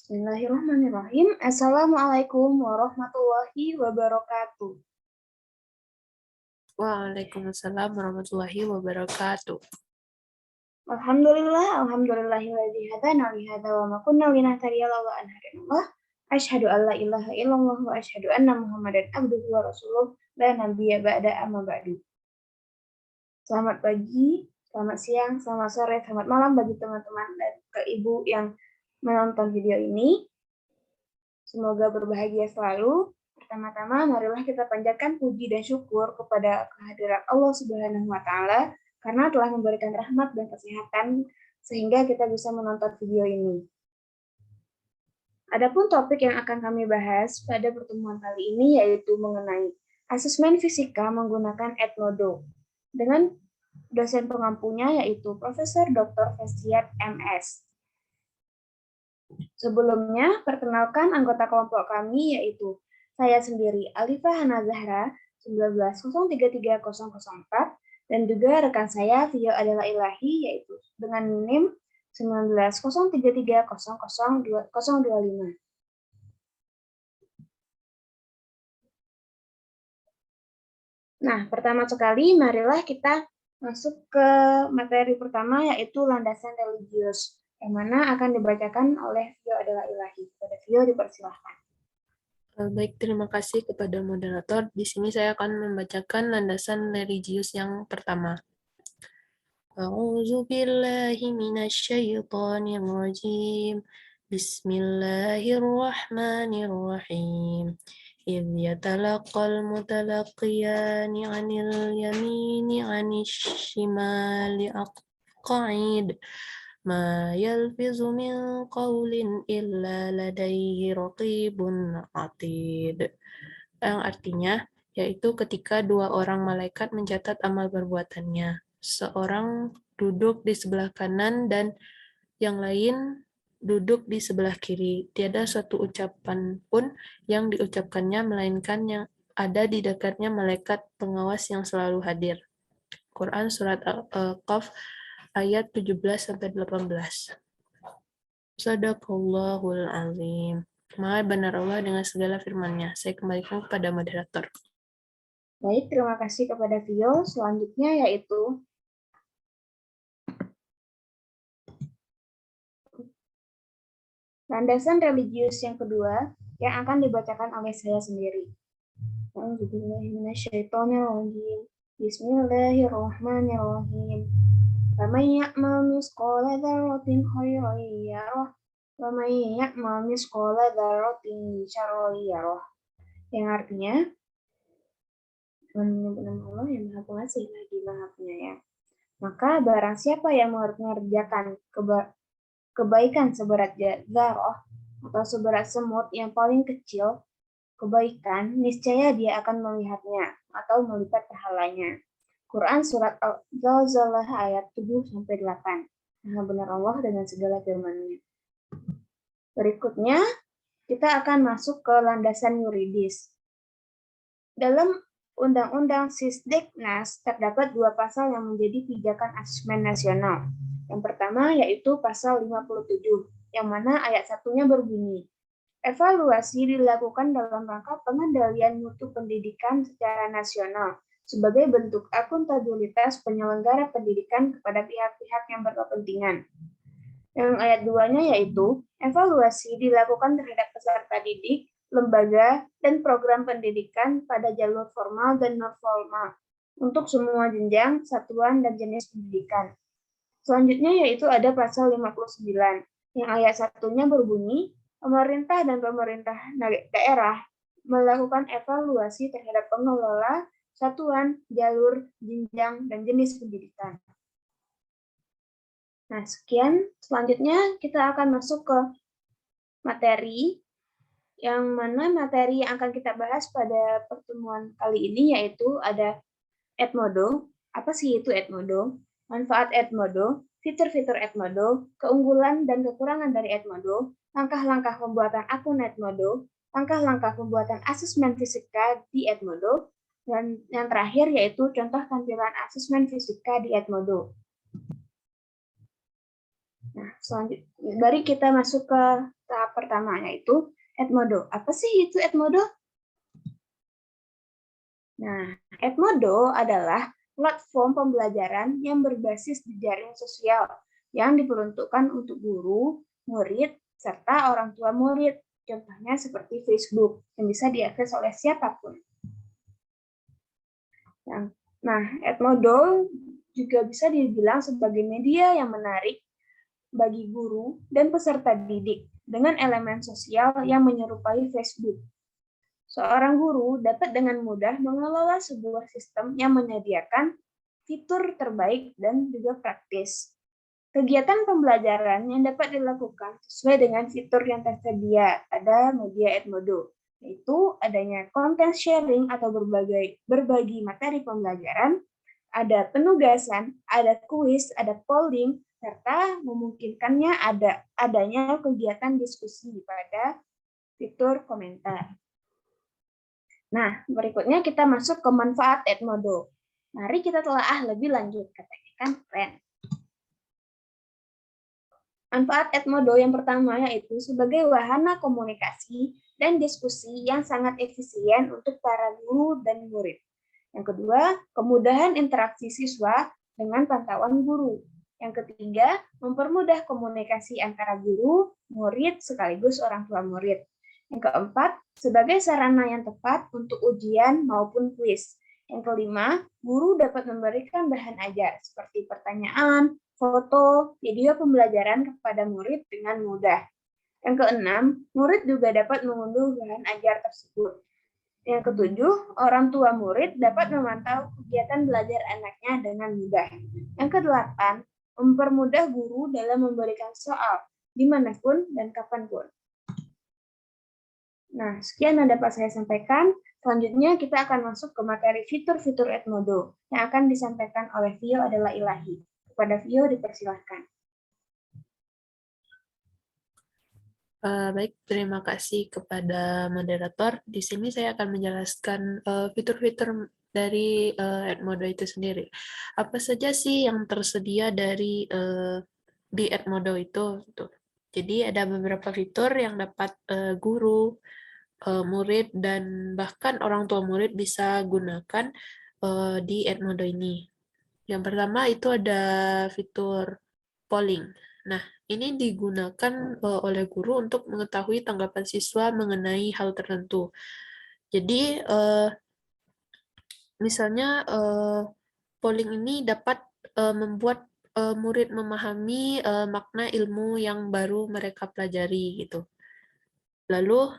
Bismillahirrahmanirrahim. Assalamualaikum warahmatullahi wabarakatuh. Waalaikumsalam warahmatullahi wabarakatuh. Alhamdulillahilladzi hadana li hadza wa ma kunna linahtadiya laula an hadanallah. Asyhadu an la ilaha illallah wa asyhadu anna Muhammadan abduhu wa rasuluh la nabiyya ba'da amma ba'du. Selamat pagi, selamat siang, selamat sore, selamat malam bagi teman-teman dan ke ibu yang menonton video ini. Semoga berbahagia selalu. Pertama-tama, marilah kita panjatkan puji dan syukur kepada kehadirat Allah Subhanahu wa Ta'ala karena telah memberikan rahmat dan kesehatan sehingga kita bisa menonton video ini. Adapun topik yang akan kami bahas pada pertemuan kali ini yaitu mengenai asesmen fisika menggunakan Edmodo dengan dosen pengampunya yaitu Profesor Dr. Festiat MS. Sebelumnya, perkenalkan anggota kelompok kami yaitu saya sendiri Alifa Hana Zahra 1903304 dan juga rekan saya Vio Adela Ilahi yaitu dengan NIM 190330025. Nah, pertama sekali marilah kita masuk ke materi pertama yaitu landasan religius yang mana akan dibacakan oleh Vio Adela Ilahi. Pada Vio dipersilahkan. Baik, terima kasih kepada moderator. Di sini saya akan membacakan landasan religius yang pertama. A'udzu billahi minasyaitonir rajim. Bismillahirrahmanirrahim. إذ يتلقى المتلقيان عن اليمين عن الشمال قعيد ما يلفظ من قول إلا لديه رقيب عتيد. Yang artinya, yaitu ketika dua orang malaikat mencatat amal perbuatannya. Seorang duduk di sebelah kanan dan yang lain duduk di sebelah kiri. Tiada suatu ucapan pun yang diucapkannya, melainkan yang ada di dekatnya malaikat pengawas yang selalu hadir. Quran Surat Al-Qaf ayat 17-18. Sadaqallahul azim. Maha benar Allah dengan segala firman-Nya. Saya kembalikan kepada moderator. Baik, terima kasih kepada Vio. Selanjutnya yaitu landasan religius yang kedua yang akan dibacakan oleh saya sendiri. Bismillahirrahmanirrahim. Faman ya'mal misqala dzarratin khairan yarah wa man ya'mal misqala dzarratin syarran yarah. Yang artinya menyebut nama Allah yang Maha Pengasih lagi Maha Penyayang. Maka barang siapa yang mengerjakan kebaikan seberat dzarrah atau seberat semut yang paling kecil kebaikan, niscaya dia akan melihatnya atau melipat pahalanya. Quran Surat Al-Zalzalah ayat 7-8. Maha benar Allah dengan segala firman-Nya. Berikutnya, kita akan masuk ke landasan yuridis. Dalam Undang-Undang Sisdiknas terdapat dua pasal yang menjadi pijakan asesmen nasional. Yang pertama yaitu pasal 57, yang mana ayat satunya berbunyi, evaluasi dilakukan dalam rangka pengendalian mutu pendidikan secara nasional sebagai bentuk akuntabilitas penyelenggara pendidikan kepada pihak-pihak yang berkepentingan. Yang ayat 2-nya yaitu evaluasi dilakukan terhadap peserta didik, lembaga, dan program pendidikan pada jalur formal dan non-formal untuk semua jenjang, satuan, dan jenis pendidikan. Selanjutnya yaitu ada pasal 59 yang ayat satunya berbunyi, pemerintah dan pemerintah daerah melakukan evaluasi terhadap pengelola, satuan, jalur, jenjang, dan jenis pendidikan. Nah, sekian. Selanjutnya kita akan masuk ke materi, yang mana materi yang akan kita bahas pada pertemuan kali ini yaitu ada Edmodo. Apa sih itu Edmodo? Manfaat Edmodo, fitur-fitur Edmodo, keunggulan dan kekurangan dari Edmodo, langkah-langkah pembuatan akun Edmodo, langkah-langkah pembuatan asesmen fisika di Edmodo, dan yang terakhir yaitu contoh tampilan asesmen fisika di Edmodo. Nah, selanjutnya, mari kita masuk ke tahap pertama, yaitu Edmodo. Apa sih itu Edmodo? Nah, Edmodo adalah platform pembelajaran yang berbasis di jaring sosial yang diperuntukkan untuk guru, murid, serta orang tua murid. Contohnya seperti Facebook, yang bisa diakses oleh siapapun. Nah, Edmodo juga bisa dibilang sebagai media yang menarik bagi guru dan peserta didik dengan elemen sosial yang menyerupai Facebook. Seorang guru dapat dengan mudah mengelola sebuah sistem yang menyediakan fitur terbaik dan juga praktis. Kegiatan pembelajaran yang dapat dilakukan sesuai dengan fitur yang tersedia pada media Edmodo, yaitu adanya content sharing atau berbagi materi pembelajaran, ada penugasan, ada kuis, ada polling, serta memungkinkannya adanya kegiatan diskusi pada fitur komentar. Nah, berikutnya kita masuk ke manfaat Edmodo. Mari kita telaah lebih lanjut, katanya kan keren. Manfaat Edmodo yang pertama yaitu sebagai wahana komunikasi dan diskusi yang sangat efisien untuk para guru dan murid. Yang kedua, kemudahan interaksi siswa dengan pantauan guru. Yang ketiga, mempermudah komunikasi antara guru, murid, sekaligus orang tua murid. Yang keempat, sebagai sarana yang tepat untuk ujian maupun kuis. Yang kelima, guru dapat memberikan bahan ajar seperti pertanyaan, foto, video pembelajaran kepada murid dengan mudah. Yang keenam, murid juga dapat mengunduh bahan ajar tersebut. Yang ketujuh, orang tua murid dapat memantau kegiatan belajar anaknya dengan mudah. Yang kedelapan, mempermudah guru dalam memberikan soal dimanapun dan kapanpun. Nah, sekian yang dapat saya sampaikan. Selanjutnya kita akan masuk ke materi fitur-fitur Edmodo. Yang akan disampaikan oleh Vio adalah Ilahi. Kepada Vio dipersilahkan. Baik, terima kasih kepada moderator. Di sini saya akan menjelaskan fitur-fitur dari Edmodo itu sendiri. Apa saja sih yang tersedia di Edmodo itu? Tuh. Jadi ada beberapa fitur yang dapat guru, murid, dan bahkan orang tua murid bisa gunakan di Edmodo ini. Yang pertama itu ada fitur polling. Nah, ini digunakan oleh guru untuk mengetahui tanggapan siswa mengenai hal tertentu. Jadi, misalnya polling ini dapat membuat murid memahami makna ilmu yang baru mereka pelajari gitu. Lalu,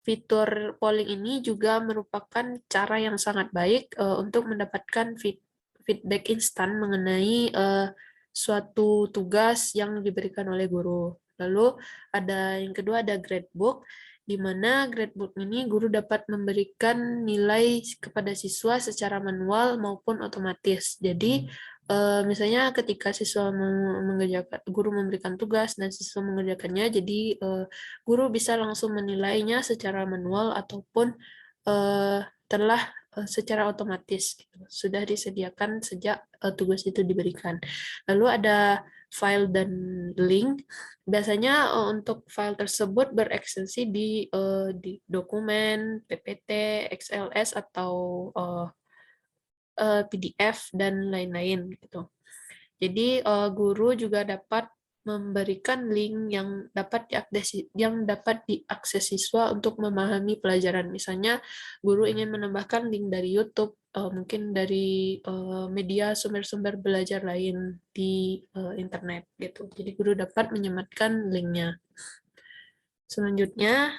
fitur polling ini juga merupakan cara yang sangat baik untuk mendapatkan feedback instan mengenai suatu tugas yang diberikan oleh guru. Lalu ada yang kedua ada gradebook, di mana gradebook ini guru dapat memberikan nilai kepada siswa secara manual maupun otomatis. Jadi misalnya ketika siswa mengerjakan, guru memberikan tugas dan siswa mengerjakannya, jadi guru bisa langsung menilainya secara manual ataupun telah secara otomatis gitu. Sudah disediakan sejak tugas itu diberikan. Lalu ada file dan link. Biasanya untuk file tersebut berekstensi di dokumen, PPT, XLS atau PDF dan lain-lain gitu. Jadi guru juga dapat memberikan link yang dapat diakses siswa untuk memahami pelajaran. Misalnya guru ingin menambahkan link dari YouTube, mungkin dari media sumber-sumber belajar lain di internet gitu. Jadi guru dapat menyematkan linknya. Selanjutnya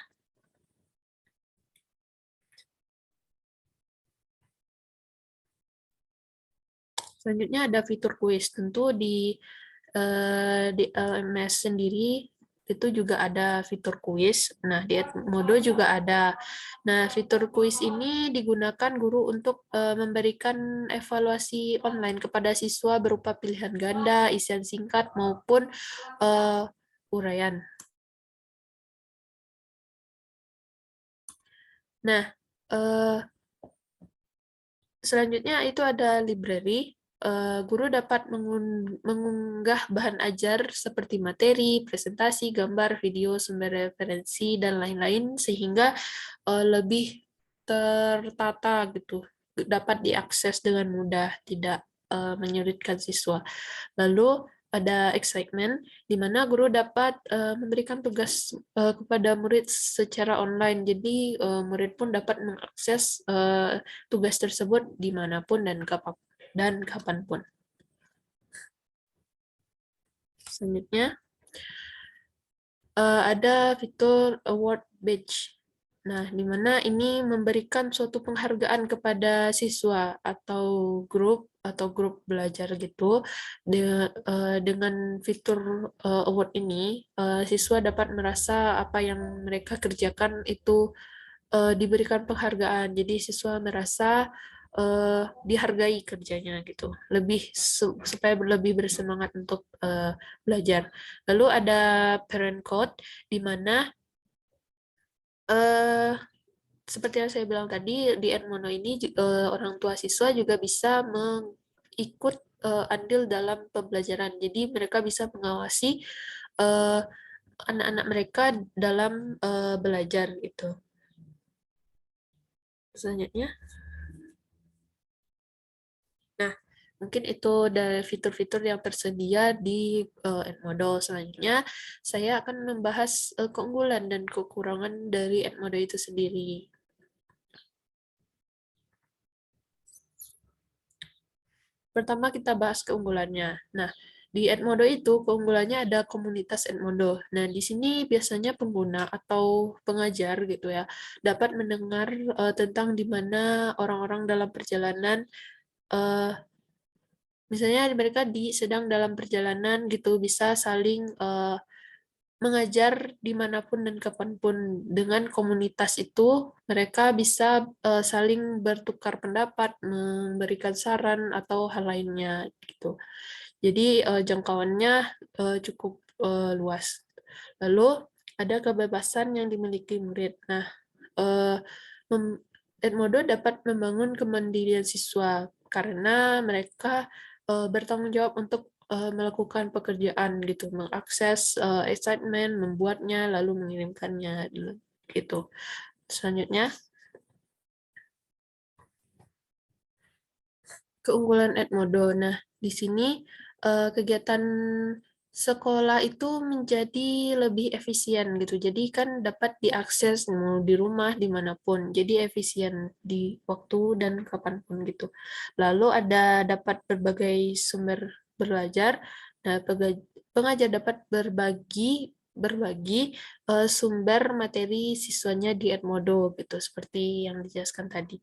ada fitur kuis. Tentu di LMS sendiri itu juga ada fitur kuis. Nah, di Edmodo juga ada. Nah, fitur kuis ini digunakan guru untuk memberikan evaluasi online kepada siswa berupa pilihan ganda, isian singkat, maupun uraian. Nah, selanjutnya itu ada library. guru dapat mengunggah bahan ajar seperti materi, presentasi, gambar, video, sumber referensi, dan lain-lain sehingga lebih tertata gitu, dapat diakses dengan mudah, tidak menyulitkan siswa. Lalu ada excitement, di mana guru dapat memberikan tugas kepada murid secara online. Jadi murid pun dapat mengakses tugas tersebut dimanapun dan kapanpun. Selanjutnya ada fitur award badge. Nah, di mana ini memberikan suatu penghargaan kepada siswa atau grup belajar gitu. Dengan fitur award ini, siswa dapat merasa apa yang mereka kerjakan itu diberikan penghargaan. Jadi siswa merasa dihargai kerjanya gitu. Supaya lebih bersemangat untuk belajar. Lalu ada parent code di mana eh seperti yang saya bilang tadi, di Edmodo ini orang tua siswa juga bisa mengikut andil dalam pembelajaran. Jadi mereka bisa mengawasi eh, anak-anak mereka dalam belajar gitu. Selanjutnya, nah mungkin itu dari fitur-fitur yang tersedia di Edmodo. Selanjutnya, saya akan membahas keunggulan dan kekurangan dari Edmodo itu sendiri. Pertama kita bahas keunggulannya. Nah, di Edmodo itu keunggulannya ada komunitas Edmodo. Nah, di sini biasanya pengguna atau pengajar gitu ya dapat mendengar tentang di mana orang-orang dalam perjalanan eh, misalnya mereka sedang dalam perjalanan gitu bisa saling mengajar dimanapun dan kapanpun. Dengan komunitas itu mereka bisa saling bertukar pendapat, memberikan saran atau hal lainnya gitu. Jadi jangkauannya cukup luas. Lalu ada kebebasan yang dimiliki murid. Nah, eh, Edmodo dapat membangun kemandirian siswa karena mereka bertanggung jawab untuk melakukan pekerjaan gitu, mengakses assignment, membuatnya, lalu mengirimkannya gitu. Selanjutnya, keunggulan Edmodo. Nah, di sini kegiatan sekolah itu menjadi lebih efisien gitu. Jadi kan dapat diakses mau di rumah dimanapun. Jadi efisien di waktu dan kapanpun gitu. Lalu ada dapat berbagai sumber belajar. Nah, pengajar dapat berbagi berbagi sumber materi siswanya di Edmodo gitu seperti yang dijelaskan tadi.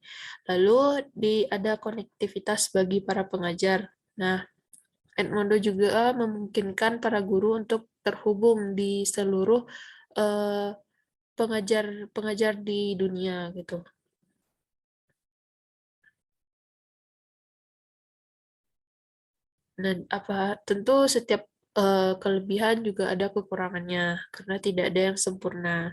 Lalu ada konektivitas bagi para pengajar. Nah, Edmodo juga memungkinkan para guru untuk terhubung di seluruh eh, pengajar-pengajar di dunia gitu. Dan tentu setiap kelebihan juga ada kekurangannya karena tidak ada yang sempurna.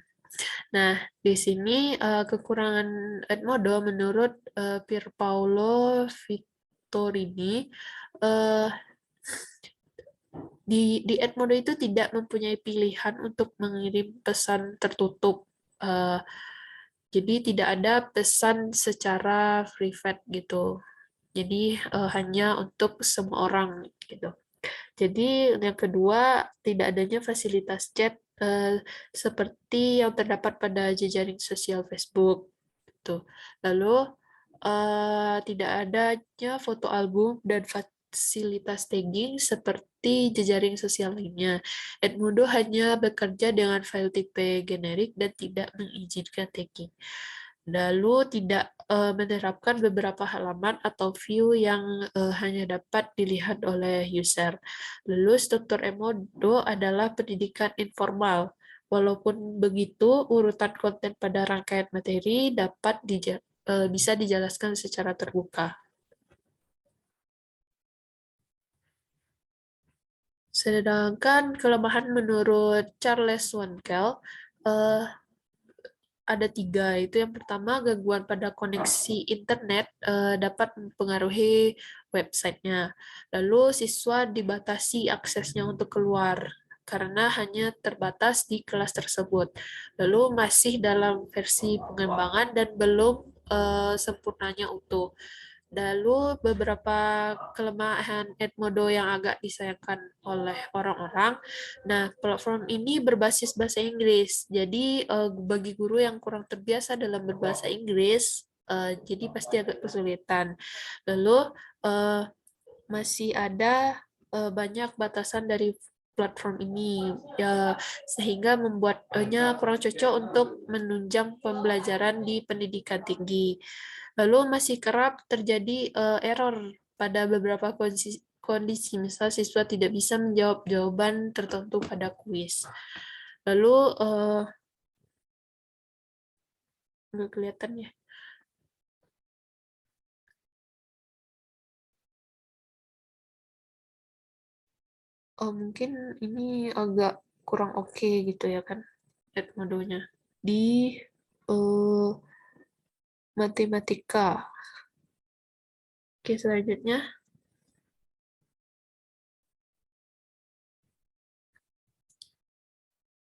Nah, di sini kekurangan Edmodo menurut Pierpaolo Vittorini eh, di Edmodo itu tidak mempunyai pilihan untuk mengirim pesan tertutup. Eh, jadi tidak ada pesan secara private gitu. Jadi hanya untuk semua orang gitu. Jadi yang kedua, tidak adanya fasilitas chat seperti yang terdapat pada jejaring sosial Facebook. Tuh. Lalu tidak adanya foto album dan fasilitas tagging seperti jejaring sosial lainnya. Edmodo hanya bekerja dengan file tipe generik dan tidak mengizinkan tagging. Lalu tidak menerapkan beberapa halaman atau view yang hanya dapat dilihat oleh user. Lalu struktur Edmodo adalah pendidikan informal. Walaupun begitu, urutan konten pada rangkaian materi bisa dijelaskan secara terbuka. Sedangkan kelemahan menurut Charles Wankel, eh, ada 3. Itu yang pertama, gangguan pada koneksi internet dapat mempengaruhi websitenya. Lalu siswa dibatasi aksesnya untuk keluar karena hanya terbatas di kelas tersebut. Lalu masih dalam versi pengembangan dan belum sempurnanya utuh. Lalu beberapa kelemahan Edmodo yang agak disayangkan oleh orang-orang. Nah, platform ini berbasis bahasa Inggris. Jadi bagi guru yang kurang terbiasa dalam berbahasa Inggris, jadi pasti agak kesulitan. Lalu masih ada banyak batasan dari platform ini, ya, sehingga membuatnya kurang cocok untuk menunjang pembelajaran di pendidikan tinggi. Lalu masih kerap terjadi error pada beberapa kondisi, misal siswa tidak bisa menjawab jawaban tertentu pada kuis. Lalu nggak kelihatan ya. Oh, mungkin ini agak kurang oke gitu ya kan, Edmodo-nya. Di matematika. Oke, selanjutnya.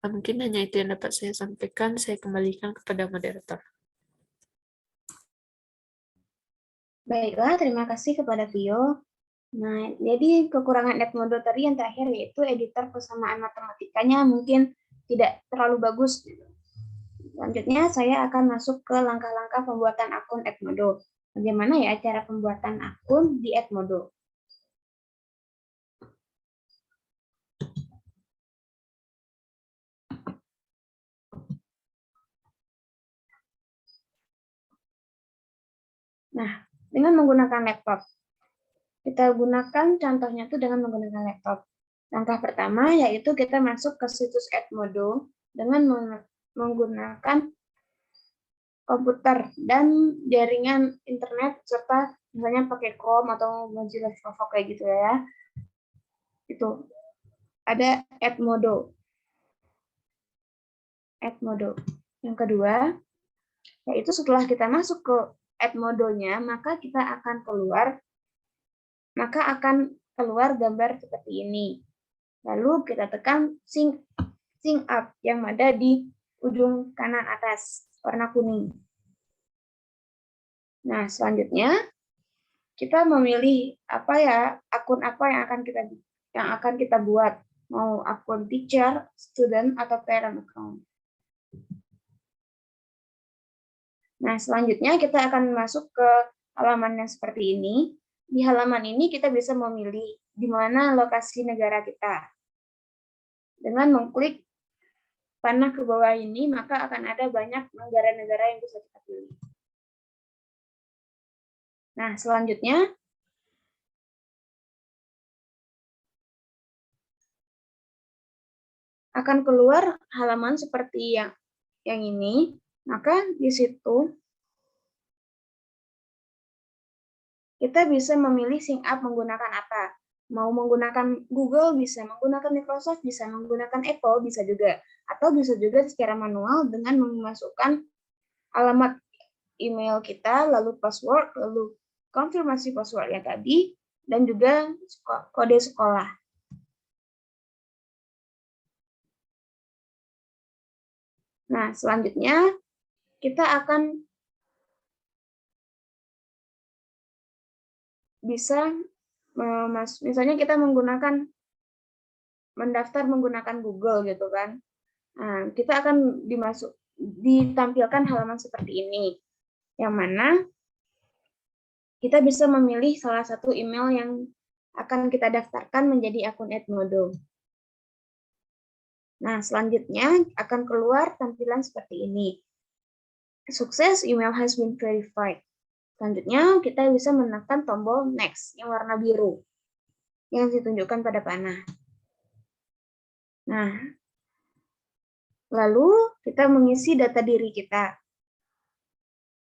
Mungkin hanya itu yang dapat saya sampaikan. Saya kembalikan kepada moderator. Baiklah, terima kasih kepada Vio. Nah, jadi kekurangan Edmodo tadi yang terakhir yaitu editor persamaan matematikanya mungkin tidak terlalu bagus. Selanjutnya saya akan masuk ke langkah-langkah pembuatan akun Edmodo. Bagaimana ya cara pembuatan akun di Edmodo? Nah, dengan menggunakan laptop. Kita gunakan contohnya itu dengan menggunakan laptop. Langkah pertama yaitu kita masuk ke situs Edmodo dengan menggunakan komputer dan jaringan internet serta misalnya pakai Chrome atau Mozilla Firefox kayak gitu ya. Itu ada Edmodo. Edmodo. Yang kedua, yaitu setelah kita masuk ke Edmodo-nya, maka akan keluar gambar seperti ini. Lalu kita tekan sync up yang ada di ujung kanan atas warna kuning. Nah, selanjutnya kita memilih akun apa yang akan kita buat, mau akun teacher, student atau parent account. Nah, selanjutnya kita akan masuk ke halaman yang seperti ini. Di halaman ini kita bisa memilih di mana lokasi negara kita. Dengan mengklik panah ke bawah ini, maka akan ada banyak negara-negara yang bisa kita pilih. Nah, selanjutnya akan keluar halaman seperti yang ini. Maka di situ kita bisa memilih sync up menggunakan apa. Mau menggunakan Google bisa, menggunakan Microsoft bisa, menggunakan Apple bisa juga. Atau bisa juga secara manual dengan memasukkan alamat email kita, lalu password, lalu konfirmasi passwordnya tadi, dan juga kode sekolah. Nah, selanjutnya kita akan bisa misalnya kita mendaftar menggunakan Google gitu kan. Nah, kita akan ditampilkan halaman seperti ini, yang mana kita bisa memilih salah satu email yang akan kita daftarkan menjadi akun Edmodo. Nah, selanjutnya akan keluar tampilan seperti ini. Sukses, email has been verified. Selanjutnya, kita bisa menekan tombol next yang warna biru yang ditunjukkan pada panah. Nah, lalu kita mengisi data diri kita.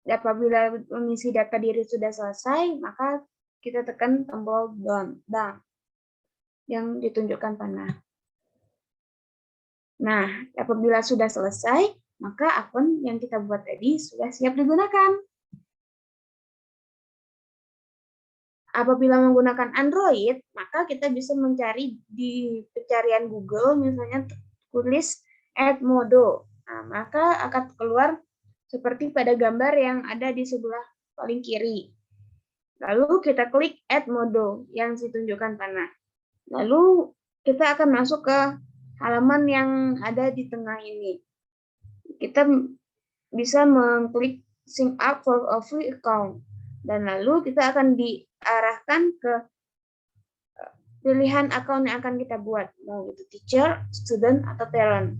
Apabila mengisi data diri sudah selesai, maka kita tekan tombol done yang ditunjukkan panah. Nah, apabila sudah selesai, maka akun yang kita buat tadi sudah siap digunakan. Apabila menggunakan Android, maka kita bisa mencari di pencarian Google, misalnya tulis Edmodo. Nah, maka akan keluar seperti pada gambar yang ada di sebelah paling kiri. Lalu kita klik Edmodo yang ditunjukkan panah. Lalu kita akan masuk ke halaman yang ada di tengah ini. Kita bisa mengklik sign up for a free account. Dan lalu kita akan diarahkan ke pilihan akun yang akan kita buat, mau itu teacher, student, atau talent.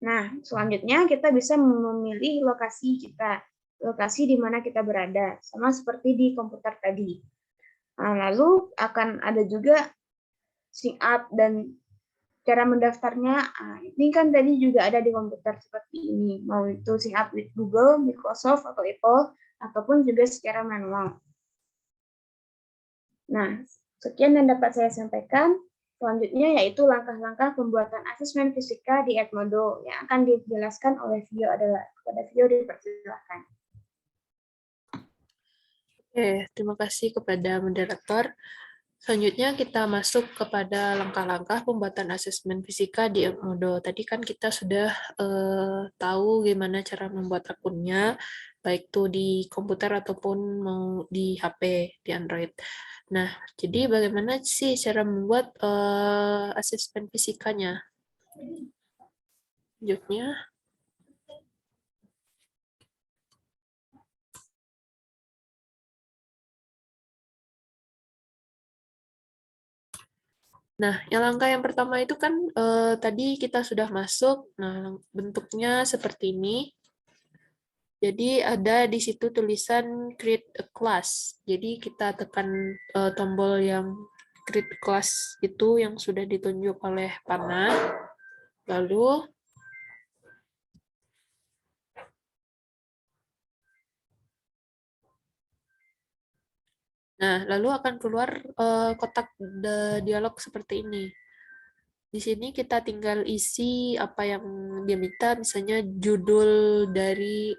Nah, selanjutnya kita bisa memilih lokasi kita, lokasi di mana kita berada, sama seperti di komputer tadi. Nah, lalu akan ada juga sign up dan cara mendaftarnya. Nah, ini kan tadi juga ada di komputer seperti ini, mau itu sign up with Google, Microsoft, atau Apple, ataupun juga secara manual. Nah, sekian yang dapat saya sampaikan. Selanjutnya yaitu langkah-langkah pembuatan asesmen fisika di Edmodo yang akan dijelaskan oleh Vio adalah kepada Vio dipersilakan. Oke, terima kasih kepada moderator. Selanjutnya kita masuk kepada langkah-langkah pembuatan asesmen fisika di Edmodo. Tadi kan kita sudah tahu gimana cara membuat akunnya, baik itu di komputer ataupun mau di HP, di Android. Nah, jadi bagaimana sih cara membuat asesmen fisikanya? Selanjutnya, nah, yang langkah yang pertama itu kan tadi kita sudah masuk. Nah, bentuknya seperti ini. Jadi ada di situ tulisan create a class. Jadi kita tekan tombol yang create class itu yang sudah ditunjuk oleh panah. Lalu akan keluar kotak dialog seperti ini. Di sini kita tinggal isi apa yang dia minta, misalnya judul dari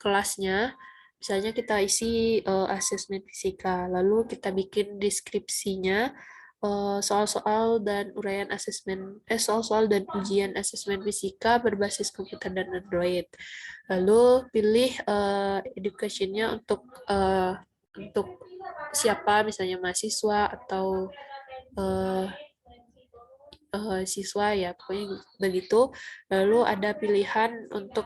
kelasnya. Misalnya kita isi asesmen fisika, lalu kita bikin deskripsinya, soal-soal dan uraian asesmen, soal-soal dan ujian asesmen fisika berbasis komputer dan Android. Lalu pilih education-nya untuk siapa, misalnya mahasiswa atau uh, siswa ya, pokoknya begitu. Lalu ada pilihan untuk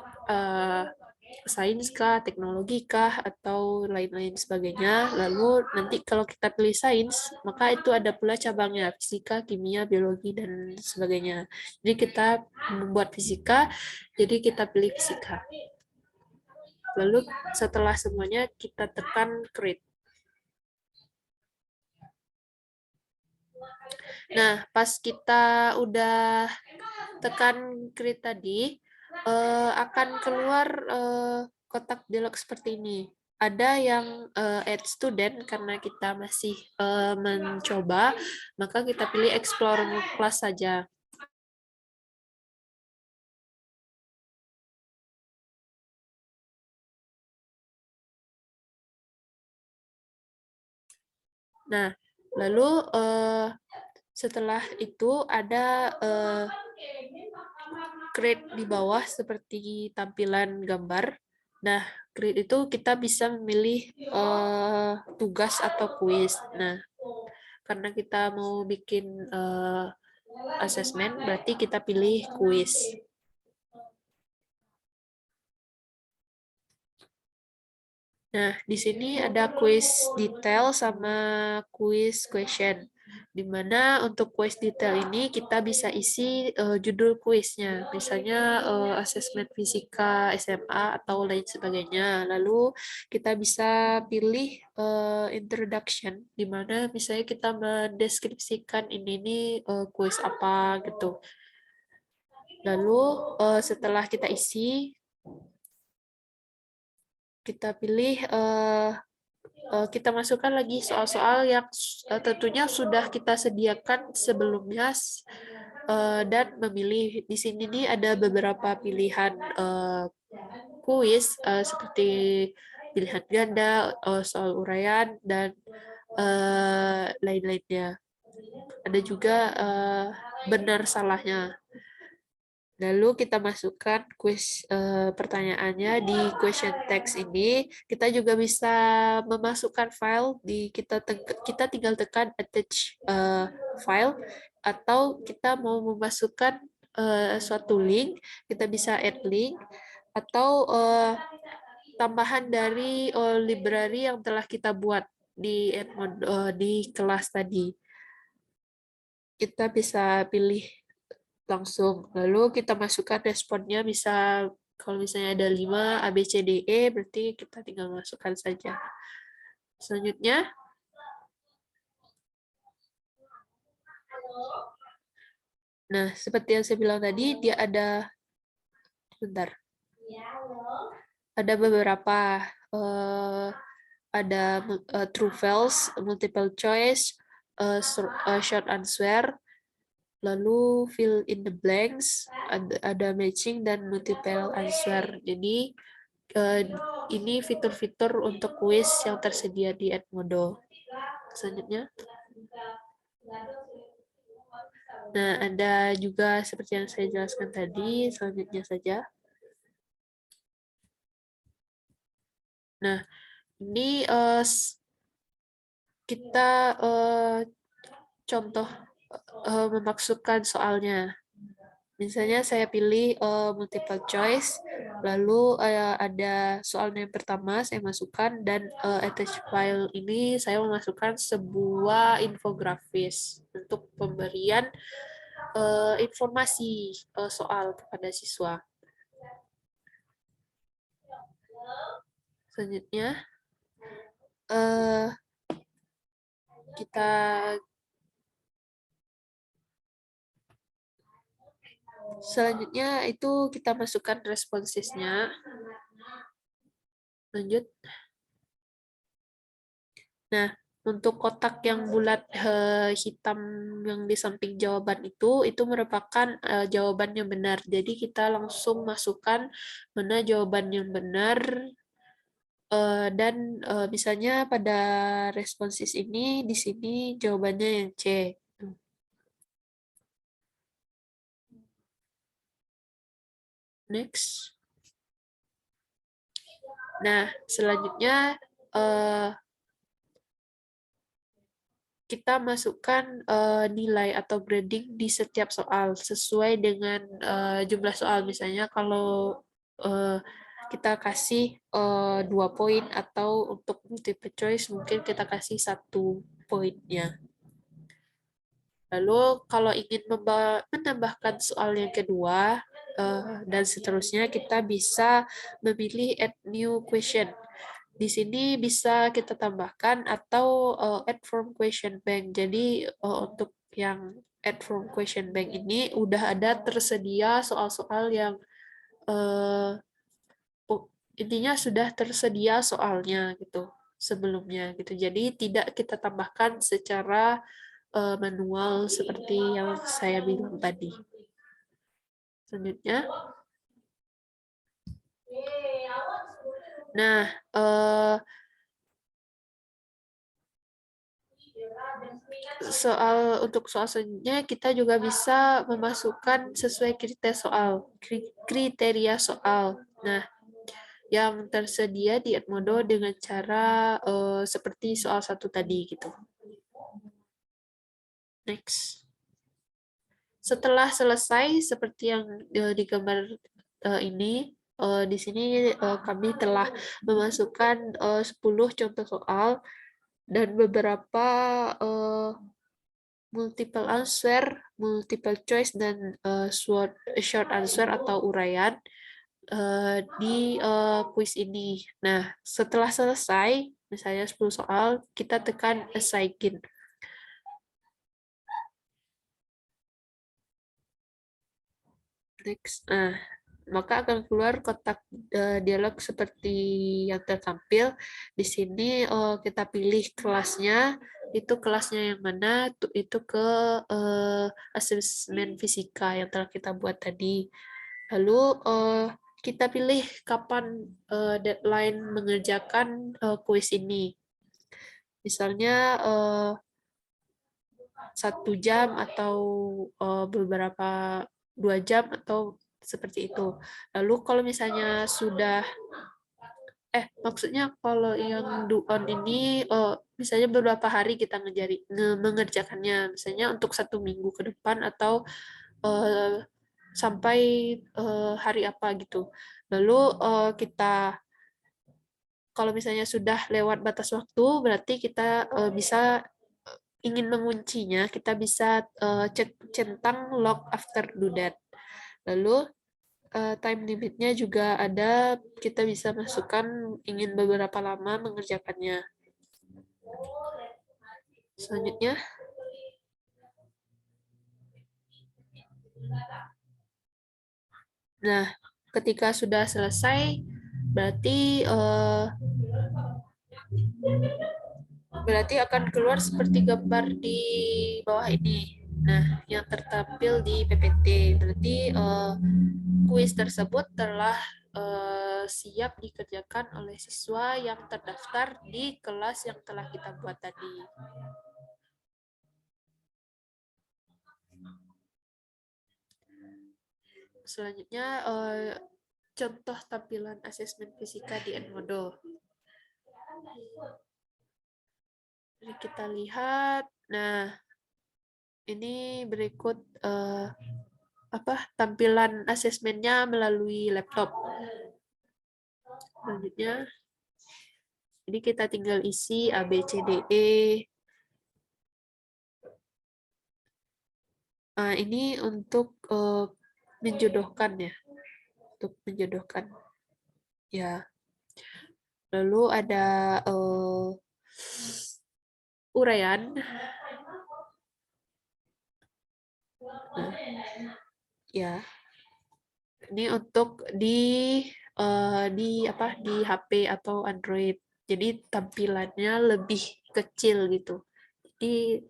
sains kah, teknologi kah, atau lain-lain sebagainya. Lalu nanti kalau kita pilih sains, maka itu ada pula cabangnya, fisika, kimia, biologi, dan sebagainya. Jadi kita membuat fisika, jadi kita pilih fisika. Lalu setelah semuanya kita tekan create. Nah, pas kita udah tekan create tadi, akan keluar kotak dialog seperti ini. Ada yang add student karena kita masih mencoba, maka kita pilih explore class saja. Nah, lalu setelah itu ada create di bawah seperti tampilan gambar. Nah, create itu kita bisa memilih tugas atau kuis. Nah, karena kita mau bikin asesmen, berarti kita pilih kuis. Nah, di sini ada kuis detail sama kuis question. Di mana untuk kuis detail ini kita bisa isi judul kuisnya, misalnya asesmen fisika SMA atau lain sebagainya. Lalu kita bisa pilih introduction, di mana misalnya kita mendeskripsikan ini kuis apa gitu. Lalu setelah kita isi, kita pilih kita masukkan lagi soal-soal yang tentunya sudah kita sediakan sebelumnya dan memilih. Di sini nih ada beberapa pilihan kuis seperti pilihan ganda, soal uraian, dan lain-lainnya. Ada juga benar salahnya. Lalu kita masukkan pertanyaannya di question text ini. Kita juga bisa memasukkan file kita tinggal tekan attach file, atau kita mau memasukkan suatu link, kita bisa add link, atau tambahan dari library yang telah kita buat di kelas tadi. Kita bisa pilih langsung. Lalu kita masukkan responnya, kalau misalnya ada 5 A, B, C, D, E, berarti kita tinggal masukkan saja. Selanjutnya, nah seperti yang saya bilang tadi, dia ada beberapa ada true false, multiple choice, short answer, lalu fill in the blanks, ada matching dan multiple answer. Jadi ini fitur-fitur untuk kuis yang tersedia di Edmodo. Selanjutnya, nah ada juga seperti yang saya jelaskan tadi. Selanjutnya saja. Nah, ini kita contoh memasukkan soalnya. Misalnya saya pilih multiple choice, lalu ada soalnya yang pertama saya masukkan, dan attach file ini saya memasukkan sebuah infografis untuk pemberian informasi soal kepada siswa. Selanjutnya, kita Selanjutnya itu kita masukkan responsesnya. Lanjut. Nah, untuk kotak yang bulat hitam yang di samping jawaban itu merupakan jawaban yang benar. Jadi kita langsung masukkan mana jawaban yang benar, dan misalnya pada responses ini di sini jawabannya yang C. Next. Nah, selanjutnya kita masukkan nilai atau grading di setiap soal sesuai dengan jumlah soal. Misalnya kalau kita kasih 2 poin, atau untuk multiple choice mungkin kita kasih 1 poinnya. Lalu kalau ingin menambahkan soal yang kedua dan seterusnya, kita bisa memilih add new question. Di sini bisa kita tambahkan atau add from question bank. Jadi untuk yang add from question bank ini udah ada tersedia soal-soal yang intinya sudah tersedia soalnya gitu sebelumnya gitu. Jadi tidak kita tambahkan secara manual seperti yang saya bilang tadi. Selanjutnya. Nah, untuk soal selanjutnya kita juga bisa memasukkan sesuai kriteria soal. Nah, yang tersedia di Edmodo dengan cara seperti soal 1 tadi gitu. Next. Setelah selesai seperti yang digambar ini, di sini kami telah memasukkan 10 contoh soal dan beberapa multiple answer, multiple choice, dan short answer atau uraian di kuis ini. Nah, setelah selesai, misalnya 10 soal, kita tekan assign. Next. Nah, maka akan keluar kotak dialog seperti yang tertampil. Di sini kita pilih kelasnya, itu kelasnya yang mana, itu ke asesmen fisika yang telah kita buat tadi. Lalu kita pilih kapan deadline mengerjakan kuis ini. Misalnya 1 jam atau beberapa 2 jam atau seperti itu. Lalu kalau misalnya sudah maksudnya kalau yang do on ini misalnya beberapa hari kita mengerjakannya, misalnya untuk 1 minggu ke depan atau eh, sampai hari apa gitu. Lalu kita kalau misalnya sudah lewat batas waktu, berarti kita bisa ingin menguncinya, kita bisa centang log after do that. Lalu time limitnya juga ada, kita bisa masukkan ingin beberapa lama mengerjakannya. Selanjutnya, nah ketika sudah selesai, berarti akan keluar seperti gambar di bawah ini. Nah, yang tertampil di PPT. Berarti kuis tersebut telah siap dikerjakan oleh siswa yang terdaftar di kelas yang telah kita buat tadi. Selanjutnya, contoh tampilan asesmen fisika di Edmodo. Jadi kita lihat, nah ini berikut tampilan asesmennya melalui laptop. Selanjutnya, jadi kita tinggal isi A, B, C, D, E. Nah, ini untuk menjodohkan ya, untuk menjodohkan. Ya. Lalu ada uraian. Nah, ya. Ini untuk di HP atau Android. Jadi tampilannya lebih kecil gitu. Jadi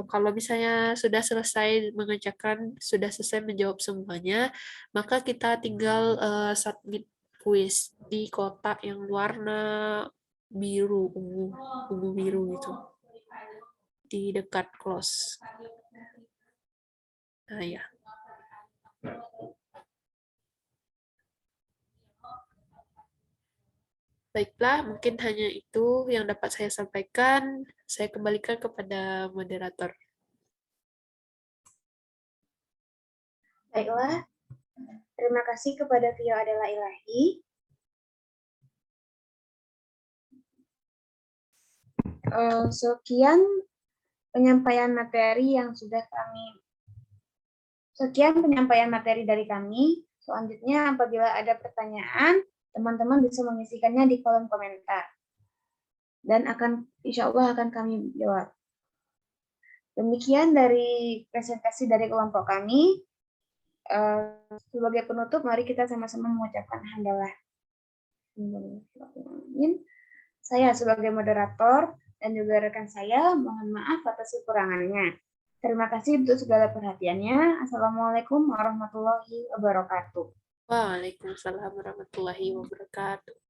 kalau misalnya sudah selesai mengerjakan, sudah selesai menjawab semuanya, maka kita tinggal submit kuis di kotak yang warna biru, ungu biru gitu, di dekat close. Nah ya. Baiklah, mungkin hanya itu yang dapat saya sampaikan. Saya kembalikan kepada moderator. Baiklah, terima kasih kepada Tio Adela Ilahi. Sekian penyampaian materi dari kami. Selanjutnya, apabila ada pertanyaan, teman-teman bisa mengisikannya di kolom komentar. Dan insya Allah akan kami jawab. Demikian dari presentasi dari kelompok kami. Sebagai penutup, mari kita sama-sama mengucapkan hamdalah. Saya sebagai moderator dan juga rekan saya, mohon maaf atas kekurangannya. Terima kasih untuk segala perhatiannya. Assalamualaikum warahmatullahi wabarakatuh. Waalaikumsalam warahmatullahi wabarakatuh.